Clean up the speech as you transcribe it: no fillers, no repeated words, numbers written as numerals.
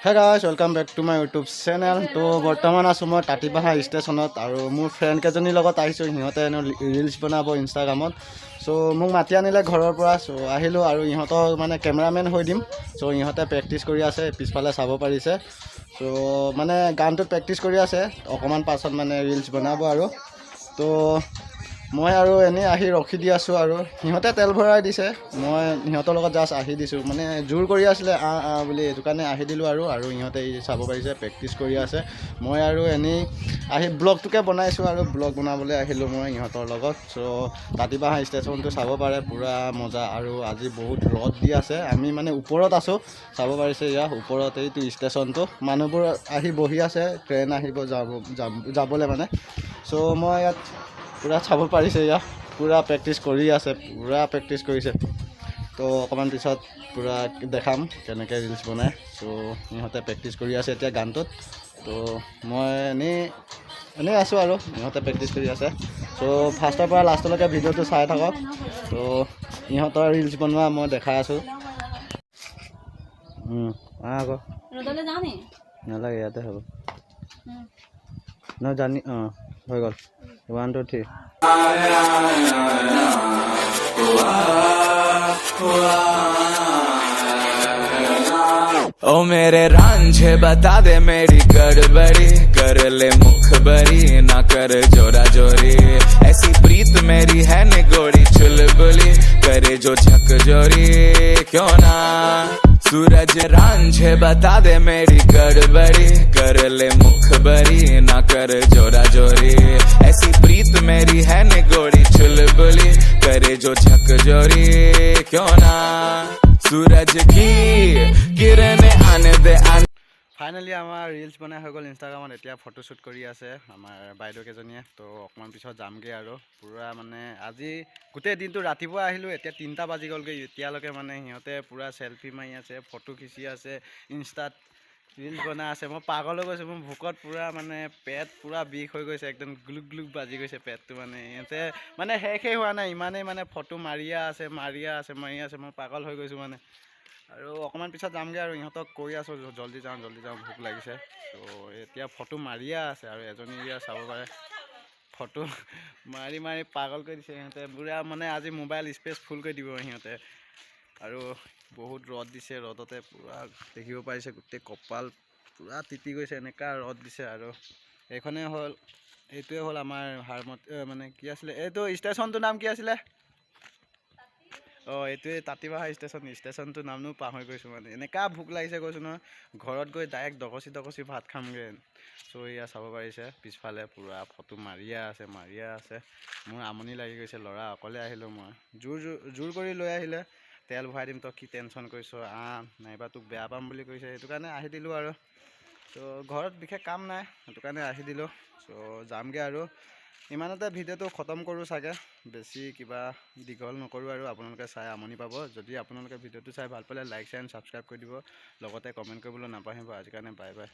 Hey guys, welcome back to my YouTube channel. তো বৰ্তমান আছো মই তাঁতিবাহা ষ্টেচনত আৰু মোৰ ফ্ৰেণ্ড কেজনীৰ লগত আহিছোঁ। সিহঁতে ৰিলছ বনাব ইনষ্টাগ্ৰামত। চ' মোক মাতি আনিলে ঘৰৰ পৰা। চ' আহিলোঁ আৰু ইহঁতক মানে কেমেৰামেন হৈ দিম। চ' ইহঁতে প্ৰেক্টিচ কৰি আছে, পিছফালে চাব পাৰিছে। চ' মানে গানটোত প্ৰেক্টিচ কৰি আছে, অকণমান পাছত মানে ৰিলছ বনাব আৰু। তো মই আৰু এনেই আহি ৰখি দি আছোঁ আৰু সিহঁতে তেল ভৰাই দিছে, মই সিহঁতৰ লগত জাষ্ট আহি দিছোঁ। মানে জোৰ কৰি আছিলে বুলি, এইটো কাৰণে আহি দিলোঁ আৰু ইহঁতে চাব পাৰিছে প্ৰেক্টিচ কৰি আছে। মই আৰু এনেই আহি ব্লগটোকে বনাইছোঁ আৰু ব্লগ বনাবলৈ আহিলোঁ মই ইহঁতৰ লগত। চ' তাঁতিবাহা ষ্টেচনটো চাব পাৰে, পূৰা মজা। আৰু আজি বহুত ৰ'দ দি আছে, আমি মানে ওপৰত আছোঁ, চাব পাৰিছে ইয়াৰ ওপৰত এইটো ষ্টেচনটো। মানুহবোৰ আহি বহি আছে, ট্ৰেইন আহিব যাবলৈ মানে। চ' মই ইয়াত পূৰা চাব পাৰিছে, ইয়াত পূৰা প্ৰেক্টিচ কৰি আছে, পূৰা প্ৰেক্টিচ কৰিছে। তো অকণমান পিছত পূৰা দেখাম কেনেকৈ ৰিলছ বনায়। চ' ইহঁতে প্ৰেক্টিচ কৰি আছে এতিয়া গানটোত। তো মই এনেই আছোঁ আৰু ইহঁতে প্ৰেক্টিচ কৰি আছে। চ' ফাৰ্ষ্টৰ পৰা লাষ্টলৈকে ভিডিঅ'টো চাই থাকক। তো ইহঁতৰ ৰিলছ বনোৱা মই দেখাই আছোঁ। আকৌ নালাগে, ইয়াতে হ'ব নহয় জানি। হৈ গ'ল। 1 2 3 ओ मेरे रांझे बता दे मेरी गड़बड़ी, कर ले मुखबरी ना कर जोरा जोरी। ऐसी प्रीत मेरी है निगोड़ी चुलबुली, करे जो झक जोरी क्यों ना। सूरज रांझे बता दे मेरी गड़बड़ी, कर ले मुखबरी ना कर जोरा जोरी। ऐसी प्रीत मेरी है निगोड़ी चुलबुली, करे जो झक जोरी क्यों ना। सूरज की किरणें आने दे ফাইনেলি আমাৰ ৰিলছ বনাই হৈ গ'ল ইনষ্টাগ্ৰামত। এতিয়া ফটোশ্বুট কৰি আছে আমাৰ বাইদেউ কেইজনীয়ে। তো অকণমান পিছত যামগৈ আৰু পূৰা মানে আজি গোটেই দিনটো ৰাতিপুৱা আহিলোঁ, এতিয়া 3টা বাজি গ'লগৈ। এতিয়ালৈকে মানে সিহঁতে পূৰা চেল্ফি মাৰি আছে, ফটো খিচি আছে, ইনষ্টাত ৰিলছ বনাই আছে। মই পাগল হৈ গৈছোঁ, মোৰ ভোকত পূৰা মানে পেট পূৰা বিষ হৈ গৈছে, একদম গ্লুক গ্লুক বাজি গৈছে পেটটো। মানে সিহঁতে মানে শেষেই হোৱা নাই, ইমানেই মানে ফটো মাৰিয়ে আছে মাৰি আছে। মই পাগল হৈ গৈছোঁ মানে। আৰু অকণমান পিছত যামগৈ আৰু ইহঁতক কৈ আছোঁ জল্দি যাওঁ ভোক লাগিছে। তো এতিয়া ফটো মাৰিয়ে আছে আৰু এজনী ইয়াত চাব পাৰে ফটো মাৰি পাগল কৰি দিছে সিহঁতে। পূৰা মানে আজি মোবাইল স্পেচ ফুল কৰি দিব সিহঁতে। আৰু বহুত ৰ'দ দিছে, ৰ'দতে পূৰা দেখিব পাৰিছে গোটেই কপাল পূৰা তিতি গৈছে, এনেকুৱা ৰ'দ দিছে। আৰু এইটোৱে হ'ল আমাৰ মানে কি আছিলে এইটো ষ্টেচনটোৰ নাম কি আছিলে? এইটোৱে তাঁতিবাহা ষ্টেচনটোৰ নামনো পাহৰি গৈছোঁ। মানে এনেকুৱা ভোক লাগিছে কৈছোঁ নহয়, ঘৰত গৈ ডাইৰেক্ট ডকচি ভাত খামগৈ। চ' এয়া চাব পাৰিছে পিছফালে পূৰা ফটো মাৰিয়ে আছে। মোৰ আমনি লাগি গৈছে, ল'ৰা অকলে আহিলোঁ মই। জোৰ কৰি লৈ আহিলে, তেল ভৰাই দিম, তই কি টেনশ্যন কৰিছ, নাইবা তোক বেয়া পাম বুলি কৈছে, সেইটো কাৰণে আহি দিলোঁ আৰু। চ' ঘৰত বিশেষ কাম নাই, সেইটো কাৰণে আহি দিলোঁ। চ' যামগৈ আৰু ইমানতে ভিডিঅ'টো খতম কৰোঁ চাগে, বেছি কিবা দীঘল নকৰোঁ আৰু। আপোনালোকে চাই আমনি পাব। যদি আপোনালোকে ভিডিঅ'টো চাই ভাল পালে লাইক, শ্বেয়াৰ এণ্ড ছাবস্ক্ৰাইব কৰি দিব, লগতে কমেণ্ট কৰিবলৈ নাপাহৰিব। আজিৰ কাৰণে বাই বাই।